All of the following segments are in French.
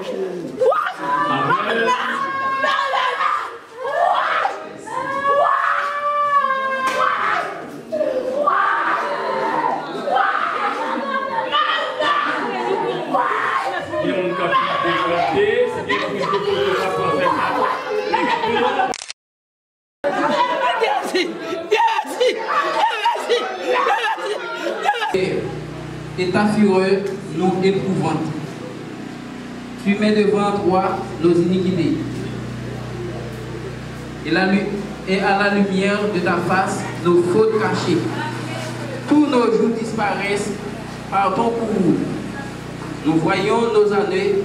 Amen. État furieux, nous éprouvante. Tu mets devant toi nos iniquités. Et à la lumière de ta face, nos fautes cachées. Tous nos jours disparaissent par ton courroux. Nous voyons nos années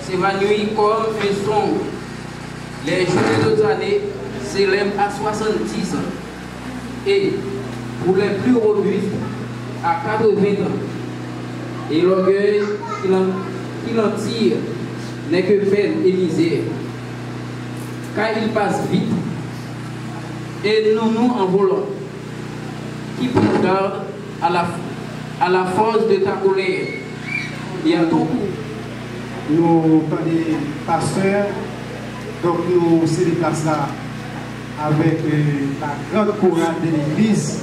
s'évanouir comme un son. Les jours de nos années s'élèvent à 70 ans. Et pour les plus robustes, à 80 ans. Et l'orgueil qu'il en tire n'est que peine et misère. Car il passe vite et nous nous envolons. Qui prend garde à la force de ta colère et à ton coup. Nous, quand les pasteurs, donc nous célébrons ça avec la grande chorale de l'église,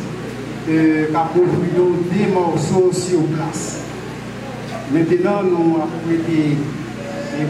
qui a produit des morceaux sur place. Maintenant, nous avons prêté les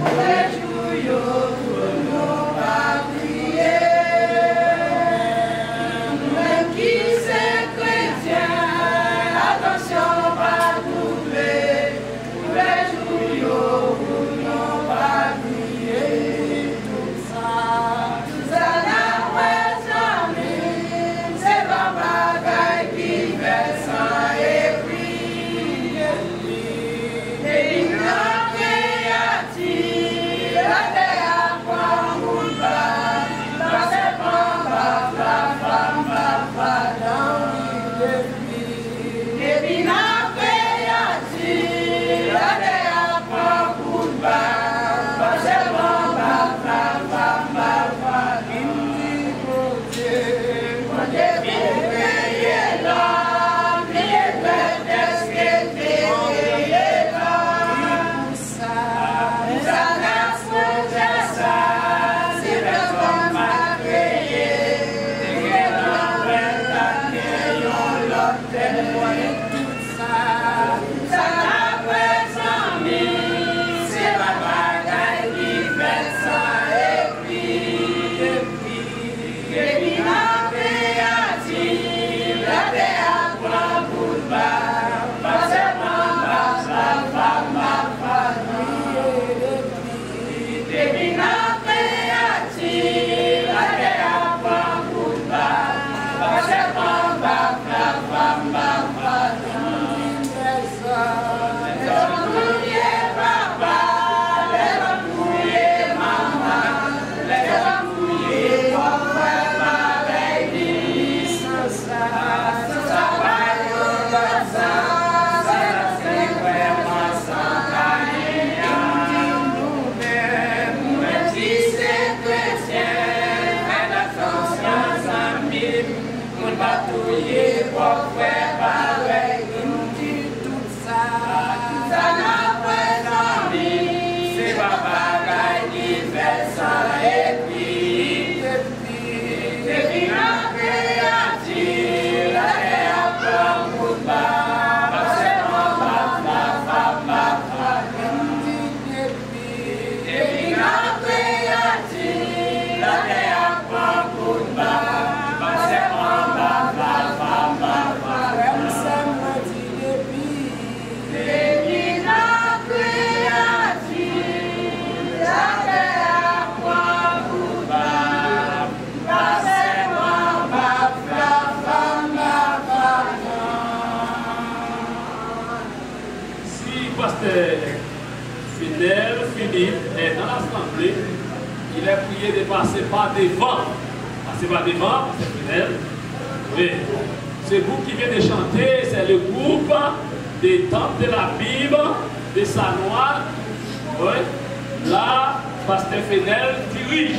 Fidèle, Philippe est dans l'assemblée, il est prié de passer par devant. Passer par devant, c'est fidèle. Oui. C'est vous qui venez de chanter, c'est le groupe des temples de la Bible, de Sanois. Oui. Là, Pasteur Fidèle dirige.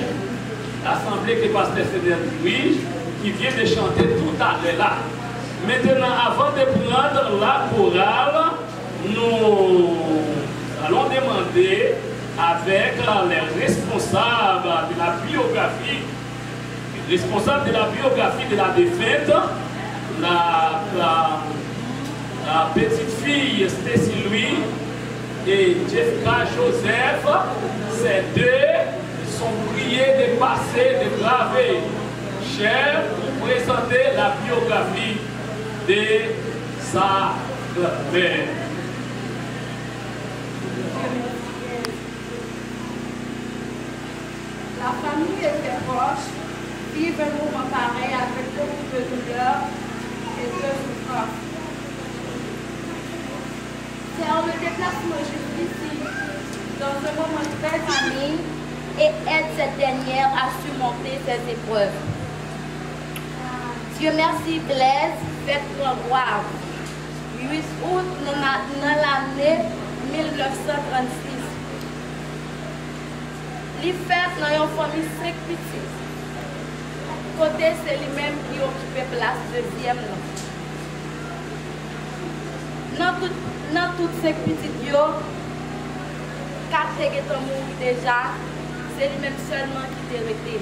L'assemblée que Pasteur Fidèle dirige, qui vient de chanter tout à l'heure là. Maintenant, avant de prendre la chorale, nous allons demander avec les responsables de la biographie, de la défaite, la petite fille Stacy Louis et Jessica Joseph. Ces deux sont priés de passer, de graver cher pour présenter la biographie de sa mère. La famille était proche, vivre un moment pareil avec beaucoup de douleur et de souffrance. Faire le déplacement jusqu'ici dans un moment de belle famille et aide cette dernière à surmonter ses épreuves. Dieu merci Blaise, faites pour gloire. 8 août dans l'année 1936. Les fêtes dans une famille 5 petits. Côté, c'est lui-même qui occupe place deuxième. Dans toutes ces petites yo, 4 sont morts déjà, c'est lui-même seulement qui est resté.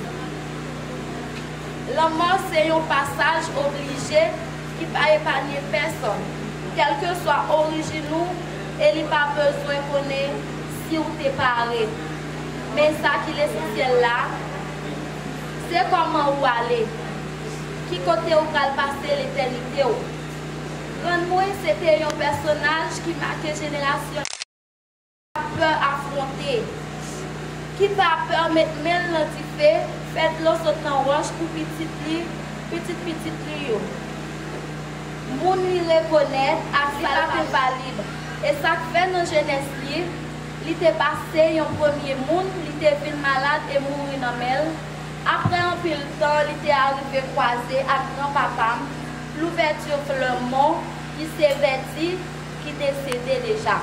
La mort, c'est un passage obligé qui ne peut pas épargner personne. Quel que soit l'origine, il n'a pas besoin de connaître si on t'est paré. Mais ça qui est essentiel là, c'est comment vous allez. Qui côté vous allez passer l'éternité. Moi, c'était un personnage qui marquait génération. Qui n'a pas peur affronter. Qui n'a pas peur mettre l'antifait, faites-le sauter en roche pour petite li. Moun li reconnaître, à ça pas libre. Et ça fait dans jeunesse li. Il était passé un premier monde, il était venu malade et mourir dans elle. Après un peu de temps, il était arrivé croisé avec grand-papa. L'ouverture Flemont, qui s'est vêtu, qui décédé déjà.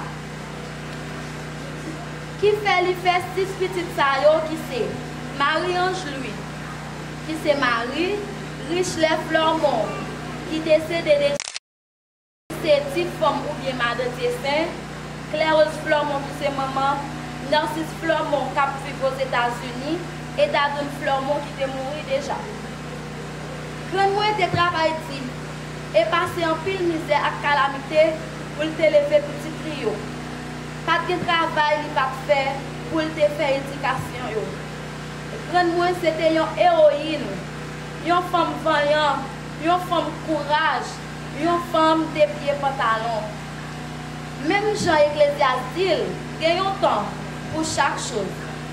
Qui fait les 6 petites saillots qui c'est Marie-Ange Louis, qui c'est Marie, Richelieu Flemont, qui décédé déjà. C'est petite femme ou bien madame Dessin. Claire-Rose Flemont, qui c'est maman, Narcisse Flemont, qui a vécu aux États-Unis, et Dadon Flemont, qui est mort déjà. Quand moi, j'ai travaillé et passé en pile misère et calamité pour te lever petit trio. Pas de travail, il pas fait pour te faire éducation. Quand moi, c'était une héroïne, une femme vaillante, une femme courage, une femme de pieds pantalons. Même Jean Ecclésiaste dit, il y a un temps pour chaque chose.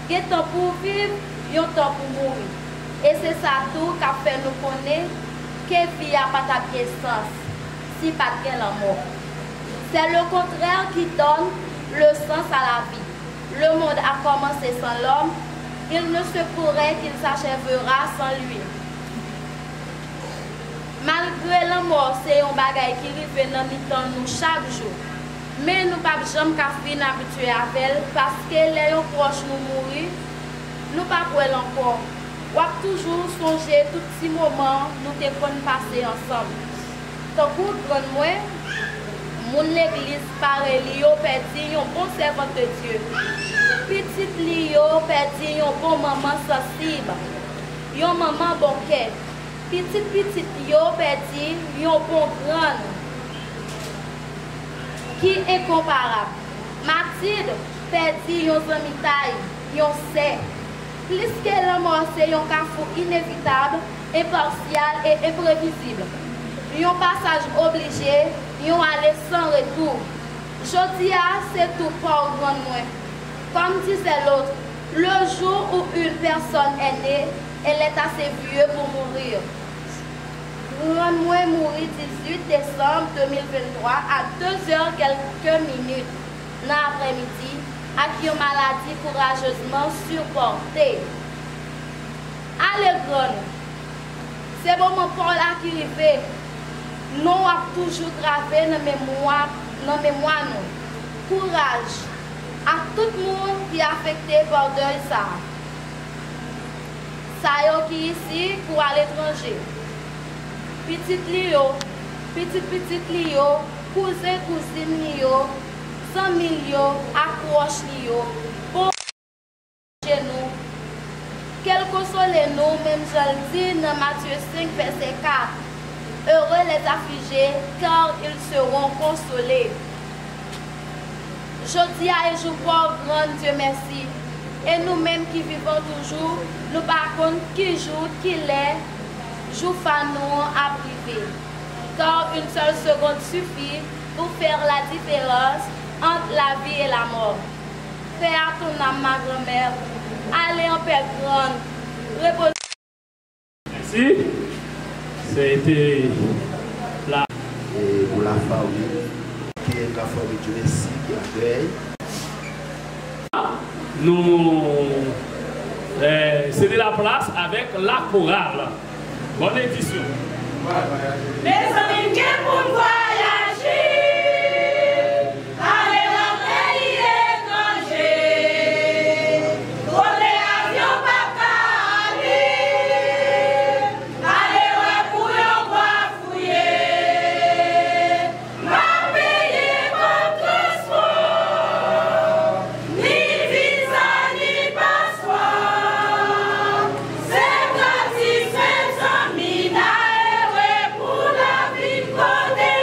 Il y a un temps pour vivre, il y a un temps pour mourir. Et c'est ça tout qui a fait nous connaître que la vie n'a pas de sens si pas de la mort. C'est le contraire qui donne le sens à la vie. Le monde a commencé sans l'homme, il ne se pourrait qu'il s'achèvera sans lui. Malgré la mort, c'est un bagage qui arrive dans nous chaque jour. Mais nous ne pouvons jamais être habitués à elle parce que les proches nous mourent, nous ne pouvons pas encore. On a toujours songé tous ces moments nous devons passer ensemble. Donc, pour moi, mon église pareil, Lio perdu un bon servant de Dieu. Petite Lio perdu un bon maman sensible, un maman banquet. Petite Lio perdu un bon grand. Qui est incomparable. Mathilde perdit un ami taille, un sait. Plus que la mort, c'est un carrefour inévitable, impartial et imprévisible. Un passage obligé, un aller sans retour. Jodi a, c'est tout pour grand moi. Comme disait l'autre, le jour où une personne est née, elle est assez vieux pour mourir. Moi mourir 18 décembre 2023 à 2h quelques minutes dans l'après-midi avec une maladie courageusement supportée. Allez, grande, c'est bon moment pour la qui arrive. Nous avons toujours gravé dans la mémoire. Courage à tout le monde qui est affecté par deuil ça. Ça y est ici pour à l'étranger. Petite Lio, petite Lio, cousin, cousine Lio, 100 000 accroche Lio. consolez-nous, même je le dis dans Matthieu 5, verset 4. Heureux les affligés, car ils seront consolés. Je dis à jour pour grand Dieu merci. Et nous-mêmes qui vivons toujours, nous par contre qui joue, qui l'est, joue nous à priver. Car une seule seconde suffit pour faire la différence entre la vie et la mort. Fais à ton âme, ma grand-mère. Allez en paix grande. Repose. Merci. C'était la. Et pour la famille, qui est la famille du Messie, qui accueille. Nous céder la place avec la chorale. Bonne édition. Mes amis, qui pour voyager, aller dans le pays étranger, voler avion pas aller, aller ouais pour yon quoi fouiller, m'a payé mon transport, ni visa ni passeport, c'est gratis, c'est amis. Pour la vie, côté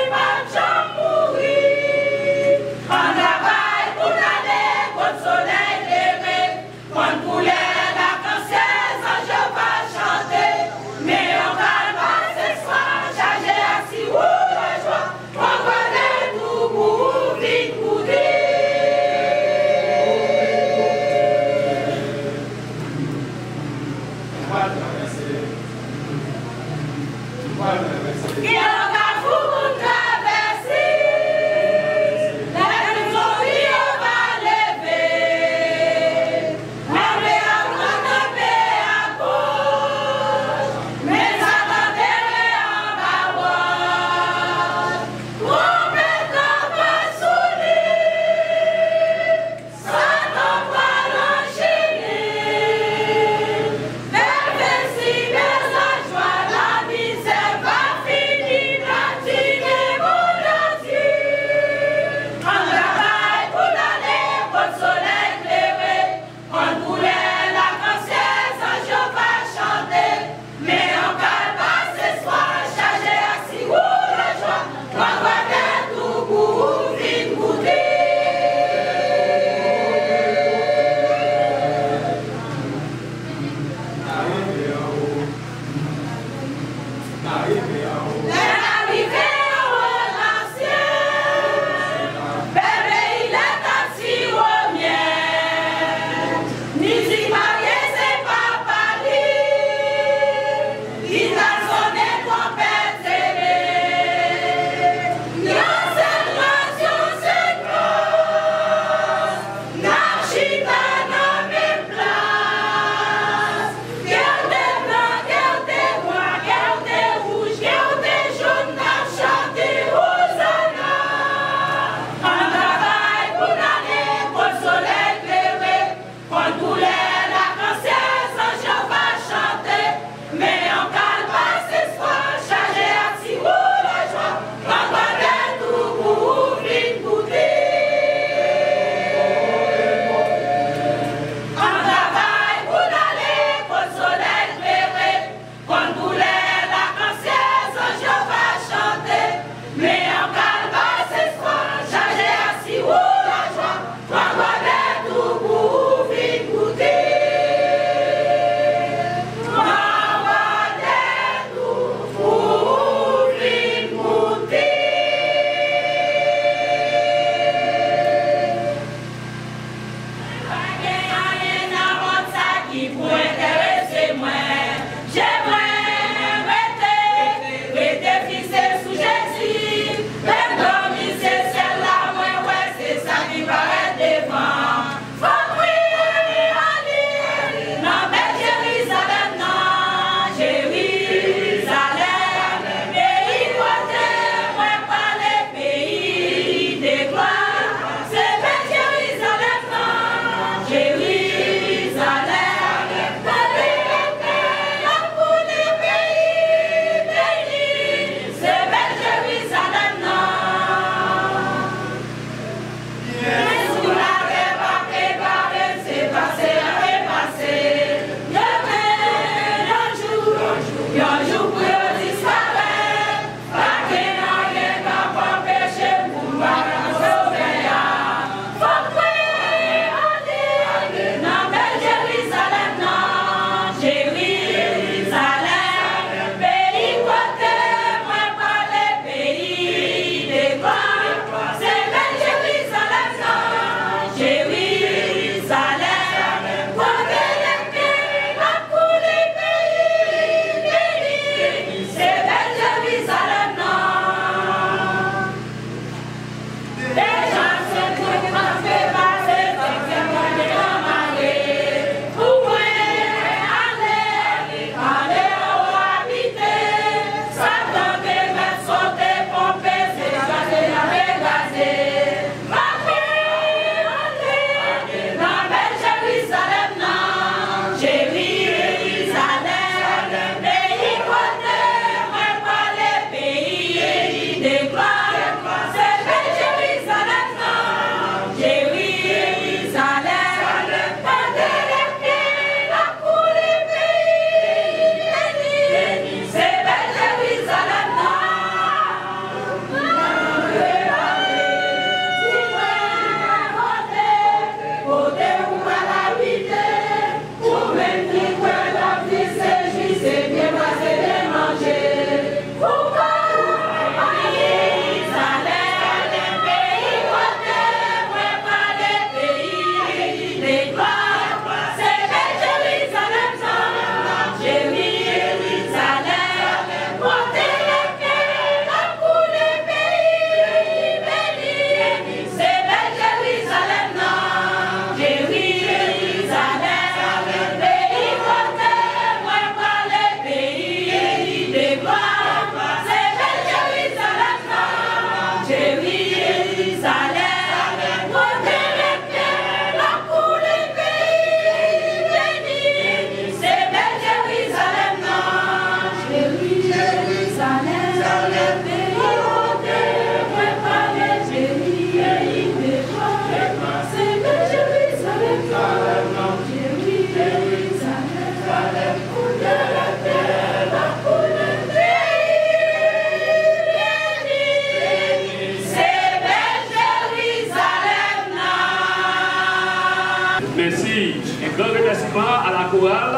aussi un grand remerciement à la chorale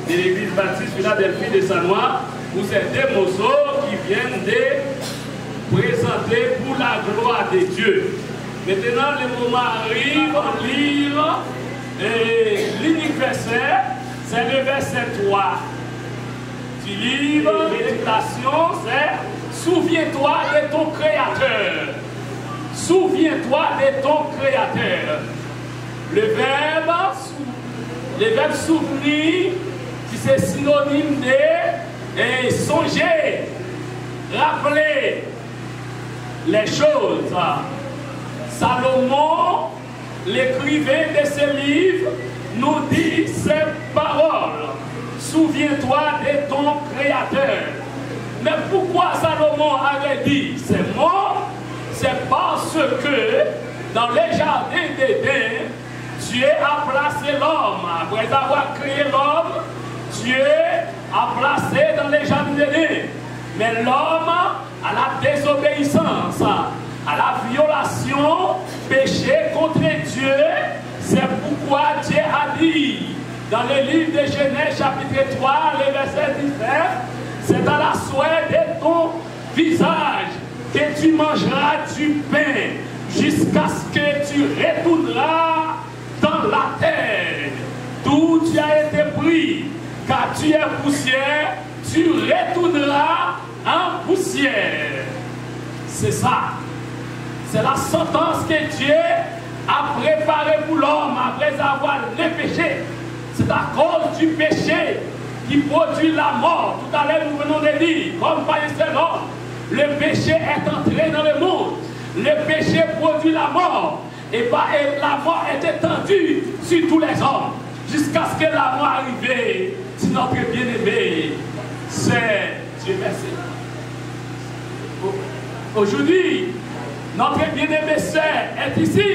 de l'église baptiste Philadelphie de Sanois pour ces deux morceaux qui viennent de présenter pour la gloire de Dieu. Maintenant, le moment arrive à lire l'unique verset, c'est le verset 3 du livre Méditation, c'est souviens-toi de ton Créateur. Souviens-toi de ton Créateur. Le verbe souvenir, qui c'est synonyme de songer, rappeler les choses. Salomon, l'écrivain de ce livre, nous dit ces paroles. Souviens-toi de ton Créateur. Mais pourquoi Salomon avait dit ces mots? C'est parce que dans les jardins d'Éden, Dieu a placé l'homme. Après avoir créé l'homme, Dieu a placé dans les jardins d'Éden. Mais l'homme, à la désobéissance, à la violation, péché contre Dieu, c'est pourquoi Dieu a dit dans le livre de Genèse chapitre 3, le verset 19, c'est à la sueur de ton visage que tu mangeras du pain jusqu'à ce que tu retourneras dans la terre d'où tu as été pris, car tu es poussière, tu retourneras en poussière. C'est ça. C'est la sentence que Dieu a préparée pour l'homme après avoir le péché. C'est à cause du péché qui produit la mort. Tout à l'heure, nous venons de dire, comme par excellence, le péché est entré dans le monde. Le péché produit la mort. Et la mort est étendue sur tous les hommes. Jusqu'à ce que la mort arrive sur notre bien-aimé. C'est Dieu merci. Aujourd'hui, notre bien-aimé est ici.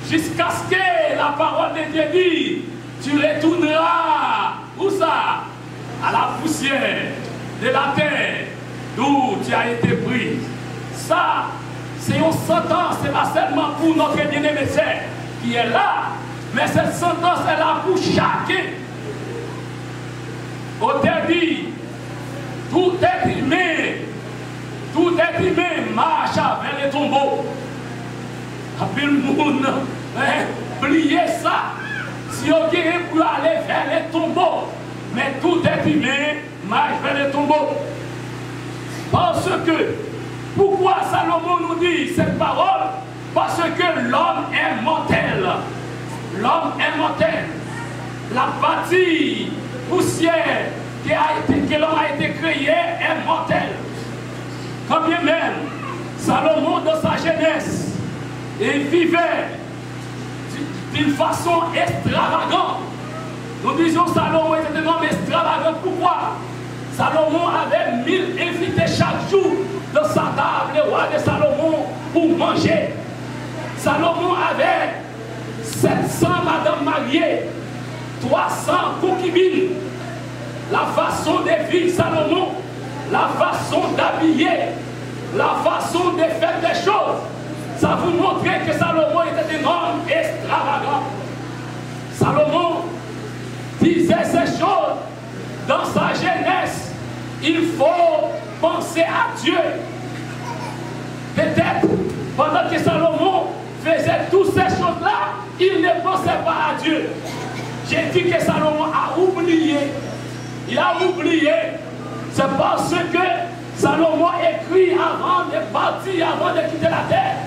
Jusqu'à ce que la parole de Dieu dit, tu retourneras, où ça? À la poussière de la terre d'où tu as été pris. Ça, c'est une sentence, c'est pas seulement pour notre bien-aimé qui est là, mais cette sentence est là pour chacun. Auteur dit, tout être humain marche vers le tombeau. Après le monde, oubliez ça. Si on peut aller vers le tombeau, mais tout être humain marche vers le tombeau. Parce que, pourquoi Salomon nous dit cette parole? Parce que l'homme est mortel. L'homme est mortel. La partie poussière que l'homme a été créé est mortelle. Quand bien même, Salomon dans sa jeunesse, il vivait d'une façon extravagante. Nous disons Salomon était un homme extravagant. Pourquoi? Salomon avait 1000 invités chaque jour dans sa table, le roi de Salomon, pour manger. Salomon avait 700 madames mariées, 300 concubines. La façon de vivre Salomon, la façon d'habiller, la façon de faire des choses, ça vous montrait que Salomon était un homme extravagant. Salomon disait ces choses dans sa jeunesse. Il faut penser à Dieu. Peut-être pendant que Salomon faisait toutes ces choses-là, il ne pensait pas à Dieu. J'ai dit que Salomon a oublié. Il a oublié. C'est parce que Salomon écrit avant de partir, avant de quitter la terre.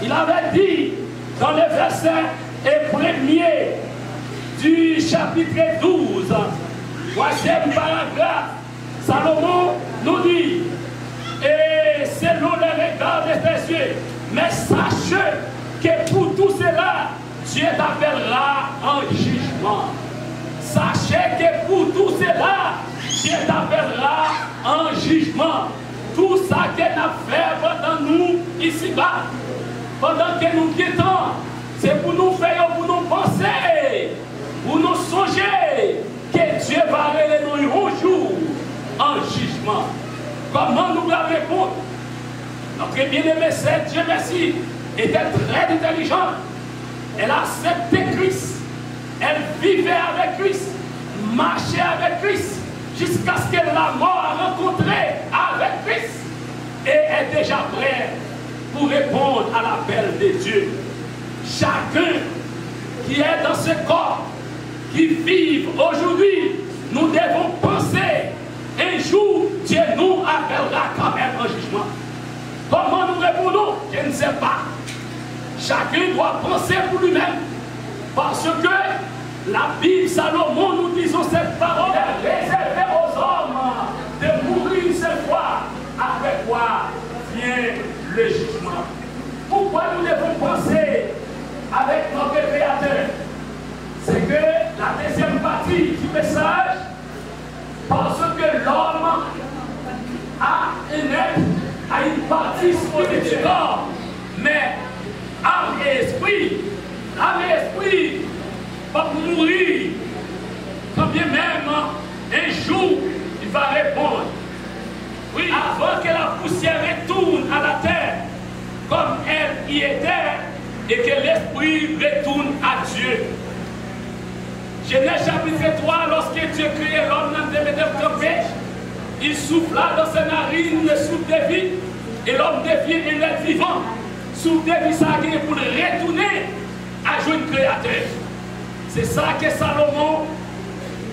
Il avait dit dans le verset 1er du chapitre 12, troisième paragraphe, Salomon nous dit, et selon le regard de tes yeux, mais sache que pour tout cela, Dieu t'appellera en jugement. Sachez que pour tout cela, Dieu t'appellera en jugement. Tout ça qu'il a fait pendant nous ici-bas, pendant que nous quittons, c'est pour nous faire, pour nous penser, pour nous songer que Dieu va aller nous un jour en jugement. Comment nous la répondre? Notre bien-aimé c'est Dieu merci, était très intelligent. Elle a accepté Christ. vivait avec Christ, marchait avec Christ, jusqu'à ce que la mort a rencontré avec Christ et est déjà prêt pour répondre à l'appel de Dieu. Chacun qui est dans ce corps, qui vit aujourd'hui, nous devons penser, un jour, Dieu nous appellera quand même en jugement. Comment nous répondons? Je ne sais pas. Chacun doit penser pour lui-même. Parce que la Bible, Salomon, nous disons cette parole, est réservée aux hommes de mourir une seule fois, après quoi vient le jugement. Pourquoi nous devons penser avec notre Créateur? C'est que la deuxième partie du message, parce que l'homme a une partie spirituelle, mais âme et esprit, va mourir, quand bien même un jour il va répondre. Oui, avant que la poussière retourne à la terre comme elle y était et que l'esprit retourne à Dieu. Genèse chapitre 3, lorsque Dieu créait l'homme dans le démêlé, il souffla dans ses narines le souffle de vie et l'homme devient un être vivant. Souffle de vie, ça a gagné pour retourner à jouer un créateur. C'est ça que Salomon,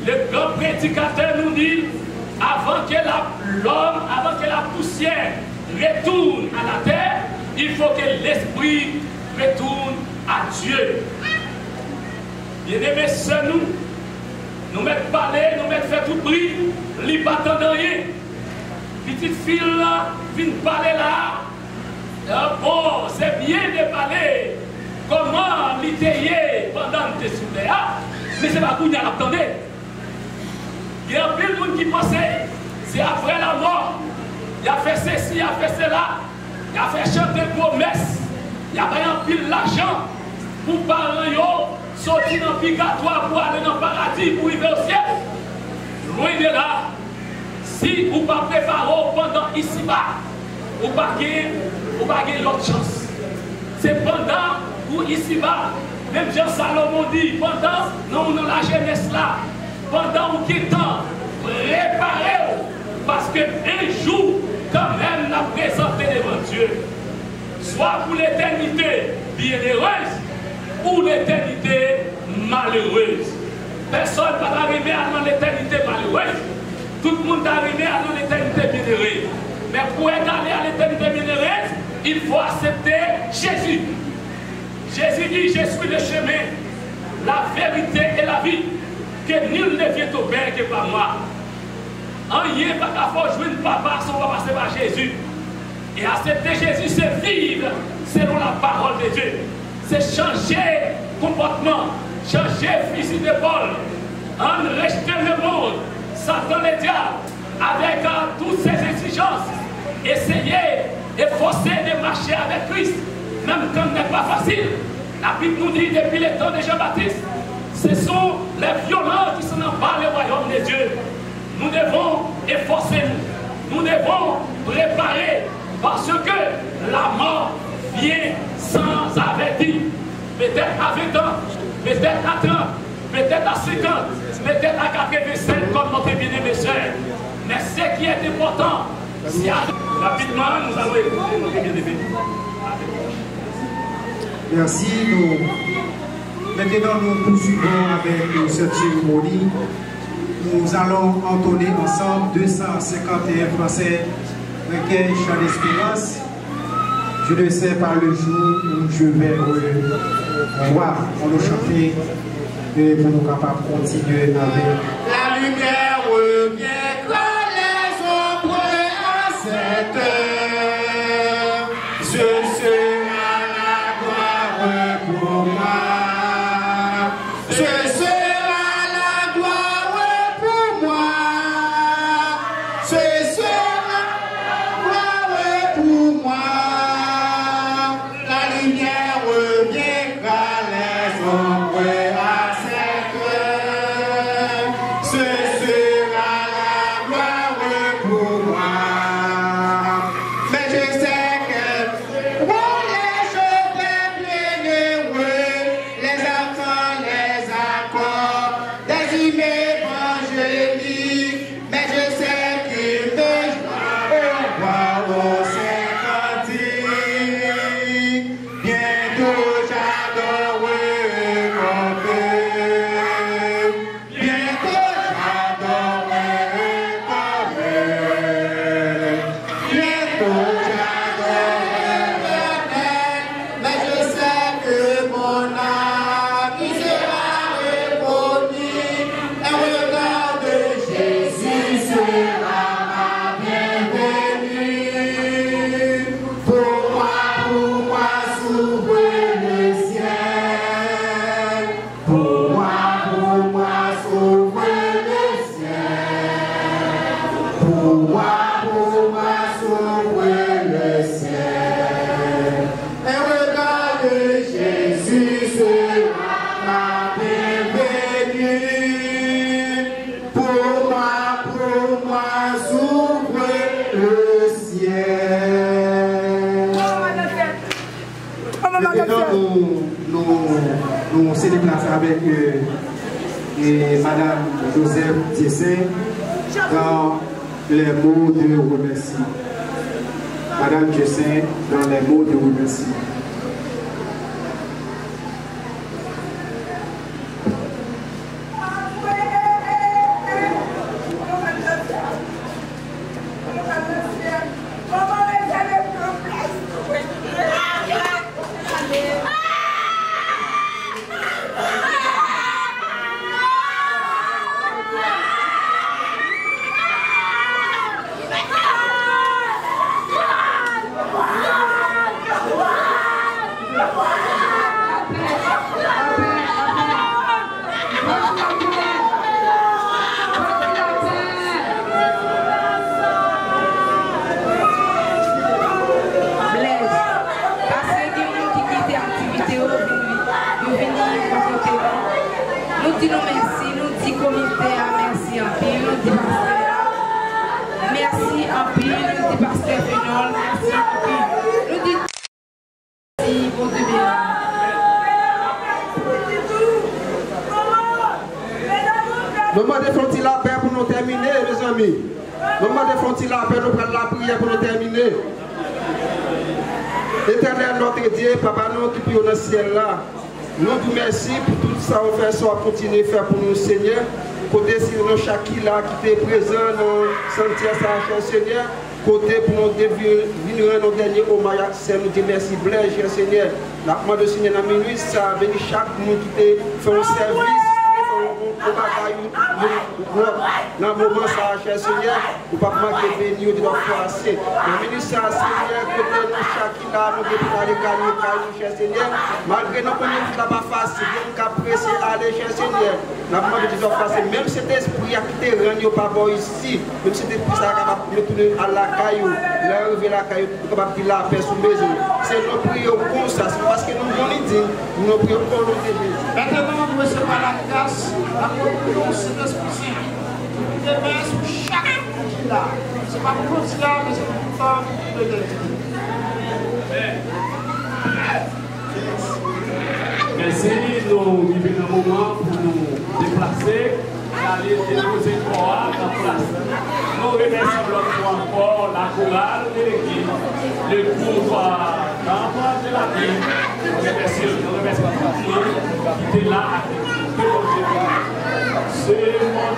le grand prédicateur, nous dit, avant que la poussière retourne à la terre, il faut que l'esprit retourne à Dieu. Bien-aimés, c'est nous mettons parler, nous mettons faire tout bruit, nous ne pas rien. Petite fille là, vient parler là. Bon, c'est bien de parler. Comment l'idée pendant que tu es là, mais c'est pas tout le monde attendait. Il y a plein de monde qui pensait, c'est après la mort. Il a fait ceci, il a fait cela, il a fait chanter promesses, il a payé un pile l'argent pour parler. Sortir dans le purgatoire pour aller dans le paradis, pour arriver au ciel. Loin de là, si vous ne pas préparer pendant ici-bas, vous ne pas gagner l'autre chance. C'est pendant ou ici-bas, même Jean Salomon dit, pendant nous dans la jeunesse là, pendant ou qui temps, préparez-vous, parce qu'un jour, quand même, la présenter devant Dieu, soit pour l'éternité bienheureuse, ou l'éternité malheureuse. Personne ne va arriver à l'éternité malheureuse. Tout le monde va arriver à l'éternité bienheureuse. Mais pour aller à l'éternité bienheureuse, il faut accepter Jésus. Jésus dit, je suis le chemin, la vérité et la vie. Que nul ne vient au Père que par moi. Rien pas qu'à faire jouer papa sans passer par Jésus. Et accepter Jésus, c'est vivre selon la parole de Dieu. C'est changer comportement, changer fusil d'épaule, en rejeter le monde, Satan le diable, avec toutes ses exigences, essayer et forcer de marcher avec Christ, même quand ce n'est pas facile. La Bible nous dit depuis le temps de Jean-Baptiste, ce sont les violents qui s'en emparent le royaume de Dieu. Nous devons efforcer nous devons préparer, parce que la mort vient sans avertir. Peut-être à 20 ans, peut-être à 30, peut-être à 50, peut-être à 87 comme notre bien-aimé soeur. Mais ce qui est important, c'est rapidement, nous allons écouter notre bien-aimé. Merci. Maintenant, nous poursuivons avec cette cérémonie. Nous allons entonner ensemble 251 français recueil chant d'espérance. Je ne sais pas le jour où je vais voir pour nous chanter et pour nous capables de continuer avec. La lumière revient quand les ombres à cette heure. Ce sera la gloire pour moi. Ce sera la gloire pour moi. Ce sera la gloire pour moi. La lumière revient quand les ombres à cette heure. Ce sera la dit évangélique, mais je sais qu'il me joint au roi au Saint-Cantique. Bientôt j'adorerai comme eux. Bientôt j'adorerai comme eux. Bientôt j'adorerai l'Éternel, mais je sais que mon âme y sera répondue. Un regard de Jésus sera ma bienvenue. Pour moi, s'ouvre le ciel. Pour moi, s'ouvre le ciel. Pour moi, s'ouvre le ciel. Un regard de Jésus sera ma bienvenue. Pour moi, s'ouvre le ciel. Maintenant, nous se déplaçons avec Madame Joseph Thiessin dans les mots de remerciement. Madame Thiessin dans les mots de remerciement. Nous disons merci, nous disons comité à merci en pile, nous disons merci en pile, nous disons pasteur Fénol, merci en pile. Nous disons merci pour Dieu bien. Nous demandons la paix pour nous terminer, mes amis. Nous demandons la paix pour nous prendre la prière pour nous terminer. Éternel notre Dieu, Papa, nous qui sommes dans le ciel là. Nous vous remercions pour tout ça qu'on fait, soit continuer à faire pour nous, Seigneur. Côté si nous Shakila qui est présent dans le sentier Seigneur. Côté pour nous venir nos derniers hommage, c'est nous dire merci, Blaise, Seigneur. La demande de Seigneur dans minuit, ça a béni chaque monde qui fait un service. Dans le moment, ça, cher Seigneur, nous ne pouvons pas manquer de venir, nous devons faire assez. Dans le ministère, Seigneur, côté nous, Shakila, nous devons aller gagner, cher Seigneur. Malgré nos premiers qui ne pas facile, nous devons apprécier aller, cher Seigneur. Nous demandons de nous faire même cet esprit qui est rendu pas bon ici, même cet esprit qui est capable de retourner à la caillou, l'arriver à la caillou, capable de la paix sous maison. C'est nos prières comme ça, c'est parce que nous voulons dire, nous prions pour nous de Jésus. Maintenant, nous recevons la grâce, la communion, c'est l'Esprit Saint. Nous devons sur chaque qui là. Ce n'est pas pour nous là, mais c'est pour nous faire de Dieu. Merci, nous vivons un moment pour nous déplacer, aller déposer le corps en place. Nous remercions l'autre fois encore la chorale de l'église, le cours d'enfants de la vie. Nous remercions la famille qui était là. C'est mon